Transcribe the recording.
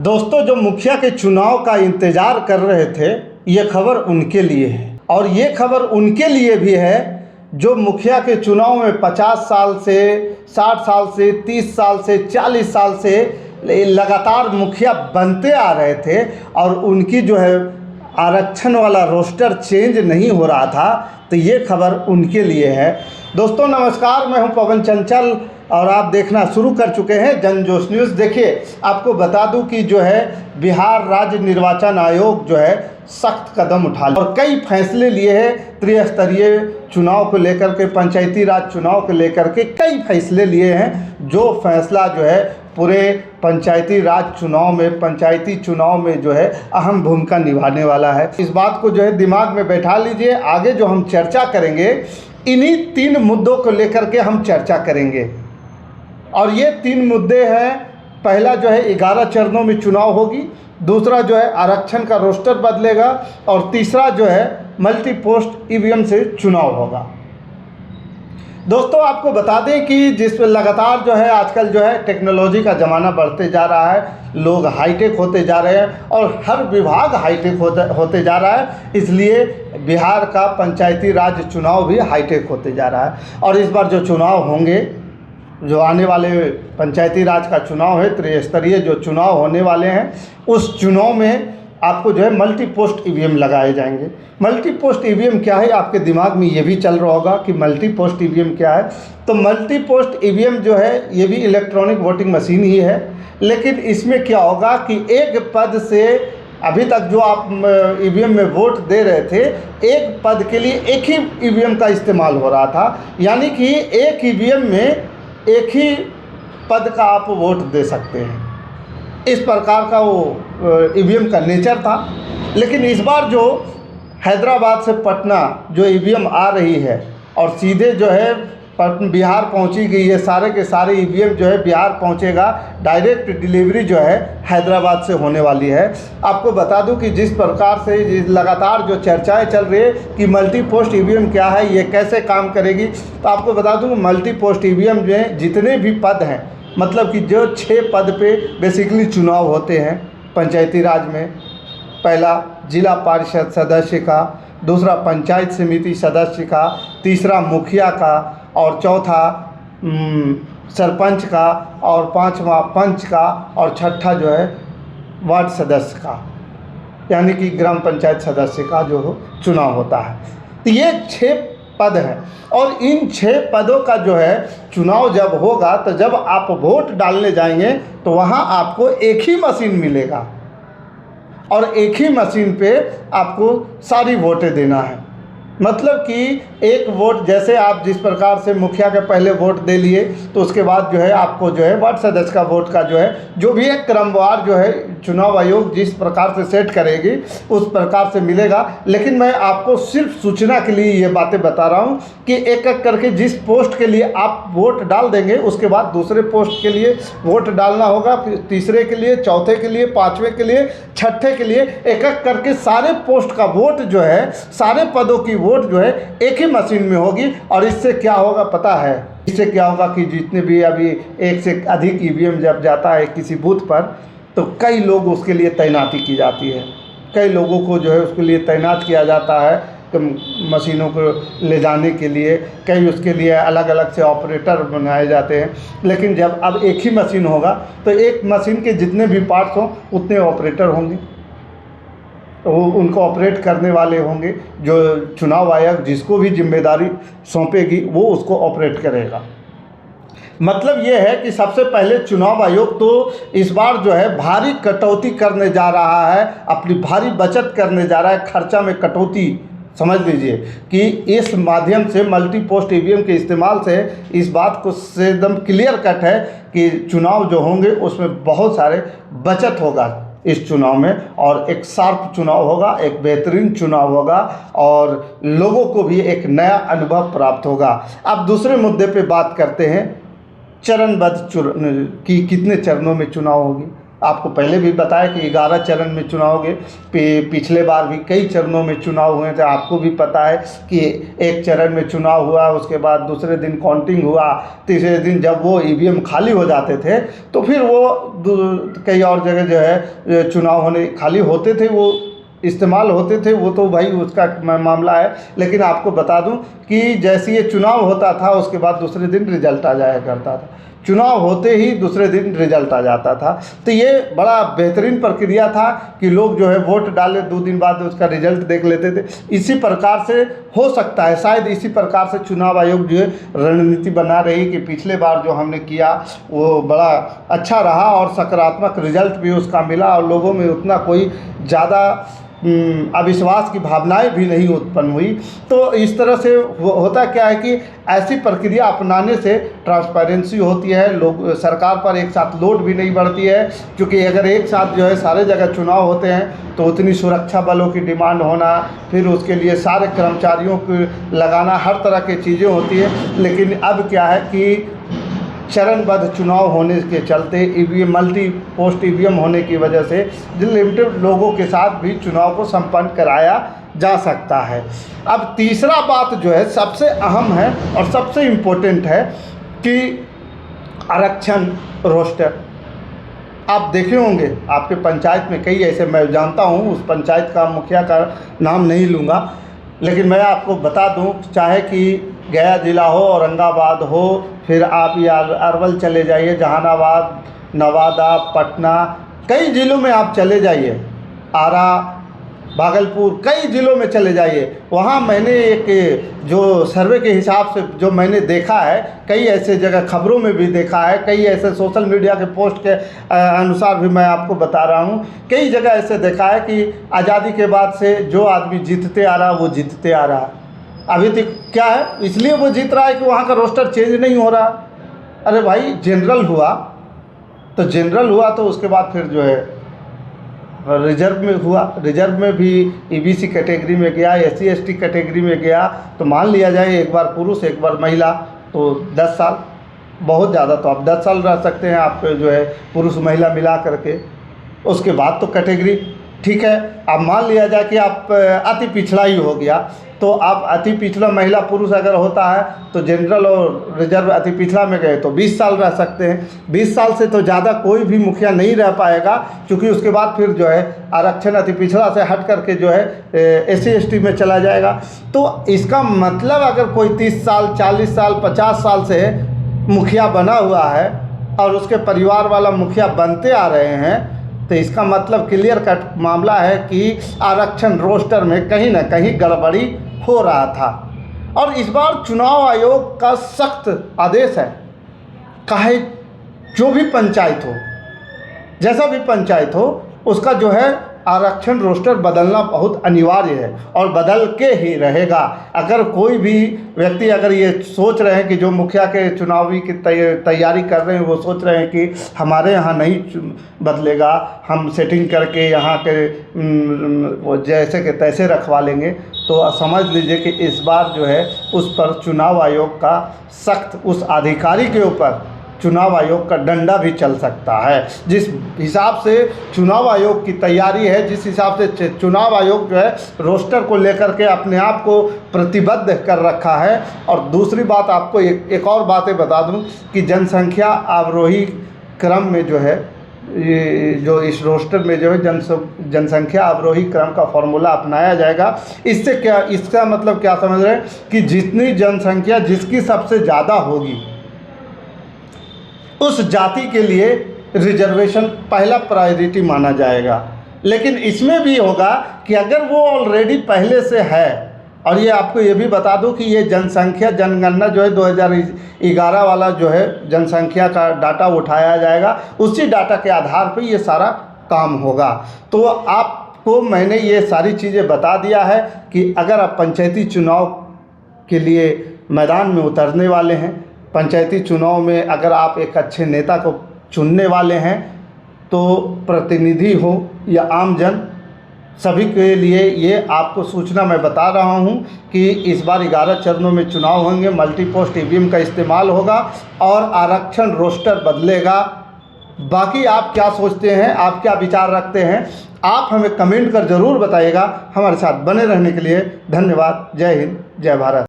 दोस्तों, जो मुखिया के चुनाव का इंतज़ार कर रहे थे, ये खबर उनके लिए है। और ये खबर उनके लिए भी है जो मुखिया के चुनाव में 50 साल से, 60 साल से, 30 साल से, 40 साल से लगातार मुखिया बनते आ रहे थे और उनकी जो है आरक्षण वाला रोस्टर चेंज नहीं हो रहा था। तो ये खबर उनके लिए है। दोस्तों नमस्कार, मैं हूं पवन चंचल और आप देखना शुरू कर चुके हैं जनजोश न्यूज़। देखिए, आपको बता दूं कि जो है बिहार राज्य निर्वाचन आयोग जो है सख्त कदम उठा लिया और कई फैसले लिए हैं। त्रिस्तरीय चुनाव को लेकर के, पंचायती राज चुनाव को लेकर के कई फैसले लिए हैं, जो फैसला जो है पूरे पंचायती राज चुनाव में, पंचायती चुनाव में जो है अहम भूमिका निभाने वाला है। इस बात को जो है दिमाग में बैठा लीजिए। आगे जो हम चर्चा करेंगे, इन्हीं 3 मुद्दों को लेकर के हम चर्चा करेंगे। और ये 3 मुद्दे हैं। पहला जो है 11 चरणों में चुनाव होगी, दूसरा जो है आरक्षण का रोस्टर बदलेगा और तीसरा जो है मल्टी पोस्ट ईवीएम से चुनाव होगा। दोस्तों आपको बता दें कि जिस लगातार जो है आजकल जो है टेक्नोलॉजी का ज़माना बढ़ते जा रहा है, लोग हाईटेक होते जा रहे हैं और हर विभाग हाईटेक होते जा रहा है। इसलिए बिहार का पंचायती राज चुनाव भी हाईटेक होते जा रहा है। और इस बार जो चुनाव होंगे, जो आने वाले पंचायती राज का चुनाव है, त्रिस्तरीय जो चुनाव होने वाले हैं, उस चुनाव में आपको जो है मल्टी पोस्ट ईवीएम लगाए जाएंगे। मल्टी पोस्ट ईवीएम क्या है, आपके दिमाग में ये भी चल रहा होगा कि मल्टी पोस्ट ईवीएम क्या है। तो मल्टी पोस्ट ईवीएम जो है ये भी इलेक्ट्रॉनिक वोटिंग मशीन ही है, लेकिन इसमें क्या होगा कि एक पद से, अभी तक जो आप ईवीएम में वोट दे रहे थे, एक पद के लिए एक ही ईवीएम का इस्तेमाल हो रहा था। यानी कि एक ईवीएम में एक ही पद का आप वोट दे सकते हैं। इस प्रकार का वो ईवीएम का नेचर था। लेकिन इस बार जो हैदराबाद से पटना जो ईवीएम आ रही है और सीधे जो है बिहार पहुंची गई है, सारे के सारे ईवीएम जो है बिहार पहुंचेगा। डायरेक्ट डिलीवरी जो है हैदराबाद से होने वाली है। आपको बता दूं कि जिस प्रकार से लगातार जो चर्चाएं चल रही है कि मल्टी पोस्ट ईवीएम क्या है, ये कैसे काम करेगी, तो आपको बता दूं मल्टी पोस्ट ईवीएम जो है जितने भी पद हैं, मतलब कि जो 6 पद पे बेसिकली चुनाव होते हैं पंचायती राज में, पहला जिला परिषद सदस्य का, दूसरा पंचायत समिति सदस्य का, तीसरा मुखिया का और चौथा सरपंच का और 5वां पंच का और छठा जो है वार्ड सदस्य का, यानी कि ग्राम पंचायत सदस्य का जो चुनाव होता है। तो ये 6 पद हैं और इन 6 पदों का जो है चुनाव जब होगा, तो जब आप वोट डालने जाएंगे तो वहाँ आपको एक ही मशीन मिलेगा और एक ही मशीन पे आपको सारी वोटें देना है। मतलब कि एक वोट, जैसे आप जिस प्रकार से मुखिया के पहले वोट दे लिए, तो उसके बाद जो है आपको जो है वार्ड सदस्य का वोट का जो है जो भी एक क्रमवार जो है चुनाव आयोग जिस प्रकार से सेट करेगी उस प्रकार से मिलेगा। लेकिन मैं आपको सिर्फ सूचना के लिए ये बातें बता रहा हूँ कि एक एक करके जिस पोस्ट के लिए आप वोट डाल देंगे, उसके बाद दूसरे पोस्ट के लिए वोट डालना होगा, फिर तीसरे के लिए, चौथे के लिए, 5वें के लिए, छठे के लिए, एक एक करके सारे पोस्ट का वोट जो है, सारे पदों की वोट जो है एक ही मशीन में होगी। और इससे क्या होगा पता है? इससे क्या होगा कि जितने भी अभी एक से अधिक ईवीएम जब जाता है किसी बूथ पर, तो कई लोग उसके लिए तैनाती की जाती है। कई लोगों को जो है उसके लिए तैनात किया जाता है मशीनों को ले जाने के लिए। कई उसके लिए अलग अलग से ऑपरेटर बनाए जाते हैं। लेकिन जब अब एक ही मशीन होगा तो एक मशीन के जितने भी पार्ट्स हों उतने ऑपरेटर होंगे, वो उनको ऑपरेट करने वाले होंगे। जो चुनाव आयोग जिसको भी जिम्मेदारी सौंपेगी वो उसको ऑपरेट करेगा। मतलब ये है कि सबसे पहले चुनाव आयोग तो इस बार जो है भारी कटौती करने जा रहा है, अपनी भारी बचत करने जा रहा है, खर्चा में कटौती। समझ लीजिए कि इस माध्यम से मल्टी पोस्ट ईवीएम के इस्तेमाल से इस बात को से एकदम क्लियर कट है कि चुनाव जो होंगे उसमें बहुत सारे बचत होगा इस चुनाव में, और एक शार्प चुनाव होगा, एक बेहतरीन चुनाव होगा और लोगों को भी एक नया अनुभव प्राप्त होगा। अब दूसरे मुद्दे पे बात करते हैं, चरणबद्ध की कितने चरणों में चुनाव होगी। आपको पहले भी बताया कि 11 चरण में चुनाव के पिछले बार भी कई चरणों में चुनाव हुए थे। आपको भी पता है कि एक चरण में चुनाव हुआ, उसके बाद दूसरे दिन काउंटिंग हुआ, तीसरे दिन जब वो ईवीएम खाली हो जाते थे तो फिर वो कई और जगह जो है चुनाव होने खाली होते थे, वो इस्तेमाल होते थे, वो तो भाई उसका मामला है। लेकिन आपको बता दूं कि जैसे ये चुनाव होता था उसके बाद दूसरे दिन रिजल्ट आ जाया करता था, चुनाव होते ही दूसरे दिन रिजल्ट आ जाता था। तो ये बड़ा बेहतरीन प्रक्रिया था कि लोग जो है वोट डाले, 2 दिन बाद उसका रिजल्ट देख लेते थे। इसी प्रकार से हो सकता है, शायद इसी प्रकार से चुनाव आयोग जो है रणनीति बना रही कि पिछले बार जो हमने किया वो बड़ा अच्छा रहा और सकारात्मक रिजल्ट भी उसका मिला और लोगों में उतना कोई ज़्यादा अविश्वास की भावनाएं भी नहीं उत्पन्न हुई। तो इस तरह से होता क्या है कि ऐसी प्रक्रिया अपनाने से ट्रांसपेरेंसी होती है, लोग सरकार पर एक साथ लोड भी नहीं बढ़ती है, क्योंकि अगर एक साथ जो है सारे जगह चुनाव होते हैं तो उतनी सुरक्षा बलों की डिमांड होना, फिर उसके लिए सारे कर्मचारियों को लगाना, हर तरह की चीज़ें होती है। लेकिन अब क्या है कि चरणबद्ध चुनाव होने के चलते ईवीएम मल्टी पोस्ट ईवीएम होने की वजह से लिमिटेड लोगों के साथ भी चुनाव को संपन्न कराया जा सकता है। अब तीसरा बात जो है सबसे अहम है और सबसे इम्पोर्टेंट है कि आरक्षण रोस्टर। आप देखे होंगे आपके पंचायत में कई ऐसे, मैं जानता हूँ, उस पंचायत का मुखिया का नाम नहीं लूँगा, लेकिन मैं आपको बता दूं, चाहे कि गया ज़िला हो, औरंगाबाद हो, फिर आप या अरवल चले जाइए, जहानाबाद, नवादा, पटना, कई ज़िलों में आप चले जाइए, आरा, भागलपुर, कई ज़िलों में चले जाइए, वहाँ मैंने एक जो सर्वे के हिसाब से जो मैंने देखा है, कई ऐसे जगह खबरों में भी देखा है, कई ऐसे सोशल मीडिया के पोस्ट के अनुसार भी मैं आपको बता रहा हूँ, कई जगह ऐसे देखा है कि आज़ादी के बाद से जो आदमी जीतते आ रहा वो जीतते आ रहा। अभी तक क्या है, इसलिए वो जीत रहा है कि वहाँ का रोस्टर चेंज नहीं हो रहा। अरे भाई जनरल हुआ तो उसके बाद फिर जो है रिजर्व में हुआ, रिजर्व में भी ईबीसी कैटेगरी में गया, SC ST कैटेगरी में गया, तो मान लिया जाए एक बार पुरुष एक बार महिला, तो 10 साल, बहुत ज़्यादा तो आप 10 साल रह सकते हैं आप जो है पुरुष महिला मिला करके। उसके बाद तो कैटेगरी ठीक है। अब मान लिया जाए कि आप अति पिछड़ा ही हो गया, तो आप अति पिछड़ा महिला पुरुष अगर होता है तो जनरल और रिजर्व अति पिछड़ा में गए तो 20 साल रह सकते हैं। 20 साल से तो ज़्यादा कोई भी मुखिया नहीं रह पाएगा, क्योंकि उसके बाद फिर जो है आरक्षण अति पिछड़ा से हट करके जो है SC ST में चला जाएगा। तो इसका मतलब अगर कोई 30 साल 40 साल 50 साल से मुखिया बना हुआ है और उसके परिवार वाला मुखिया बनते आ रहे हैं, तो इसका मतलब क्लियर कट मामला है कि आरक्षण रोस्टर में कहीं ना कहीं गड़बड़ी हो रहा था। और इस बार चुनाव आयोग का सख्त आदेश है, चाहे जो भी पंचायत हो, जैसा भी पंचायत हो, उसका जो है आरक्षण रोस्टर बदलना बहुत अनिवार्य है और बदल के ही रहेगा। अगर कोई भी व्यक्ति अगर ये सोच रहे हैं कि जो मुखिया के चुनावी की तैयारी कर रहे हैं वो सोच रहे हैं कि हमारे यहाँ नहीं बदलेगा, हम सेटिंग करके यहाँ के वो जैसे के तैसे रखवा लेंगे, तो समझ लीजिए कि इस बार जो है उस पर चुनाव आयोग का सख्त, उस अधिकारी के ऊपर चुनाव आयोग का डंडा भी चल सकता है। जिस हिसाब से चुनाव आयोग की तैयारी है, जिस हिसाब से चुनाव आयोग जो है रोस्टर को लेकर के अपने आप को प्रतिबद्ध कर रखा है। और दूसरी बात आपको एक और बातें बता दूं कि जनसंख्या अवरोही क्रम में जो है, ये जो इस रोस्टर में जो है जनसंख्या अवरोही क्रम का फॉर्मूला अपनाया जाएगा। इससे क्या, इसका मतलब क्या समझ रहे हैं कि जितनी जनसंख्या जिसकी सबसे ज़्यादा होगी उस जाति के लिए रिजर्वेशन पहला प्रायोरिटी माना जाएगा। लेकिन इसमें भी होगा कि अगर वो ऑलरेडी पहले से है, और ये आपको ये भी बता दूं कि ये जनसंख्या जनगणना जो है 2011 वाला जो है जनसंख्या का डाटा उठाया जाएगा, उसी डाटा के आधार पर ये सारा काम होगा। तो आपको मैंने ये सारी चीज़ें बता दिया है कि अगर आप पंचायती चुनाव के लिए मैदान में उतरने वाले हैं, पंचायती चुनाव में अगर आप एक अच्छे नेता को चुनने वाले हैं, तो प्रतिनिधि हो या आमजन, सभी के लिए ये आपको सूचना मैं बता रहा हूँ कि इस बार 11 चरणों में चुनाव होंगे, मल्टी पोस्ट ईवीएम का इस्तेमाल होगा और आरक्षण रोस्टर बदलेगा। बाकी आप क्या सोचते हैं, आप क्या विचार रखते हैं, आप हमें कमेंट कर ज़रूर बताइएगा। हमारे साथ बने रहने के लिए धन्यवाद। जय हिंद, जय भारत।